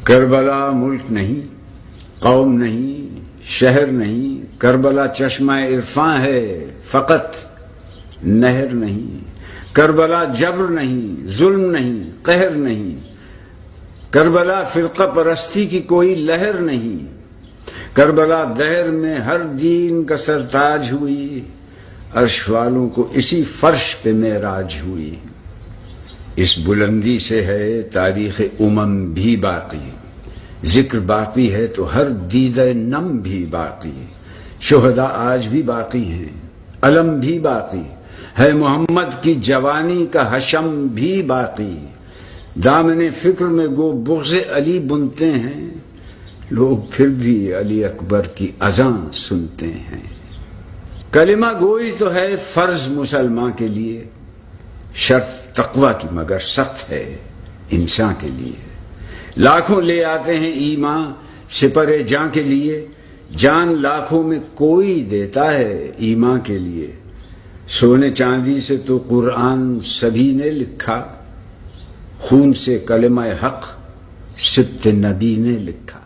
کربلا ملک نہیں، قوم نہیں، شہر نہیں، کربلا چشمہ عرفاں ہے فقط نہر نہیں۔ کربلا جبر نہیں، ظلم نہیں، قہر نہیں، کربلا فرقہ پرستی کی کوئی لہر نہیں۔ کربلا دہر میں ہر دین کا سرتاج ہوئی، عرش والوں کو اسی فرش پہ معراج ہوئی۔ اس بلندی سے ہے تاریخ بھی باقی، ذکر باقی ہے تو ہر دیدہ نم بھی باقی۔ شہداء آج بھی باقی ہیں، علم بھی باقی ہے، محمد کی جوانی کا حشم بھی باقی۔ دامن فکر میں گو بغض علی بنتے ہیں، لوگ پھر بھی علی اکبر کی اذان سنتے ہیں۔ کلمہ گوئی تو ہے فرض مسلمان کے لیے، شرط تقوی کی مگر سخت ہے انسان کے لیے۔ لاکھوں لے آتے ہیں ایمان سپر جاں کے لیے، جان لاکھوں میں کوئی دیتا ہے ایمان کے لیے۔ سونے چاندی سے تو قرآن سبھی نے لکھا، خون سے کلمہ حق سبت نبی نے لکھا۔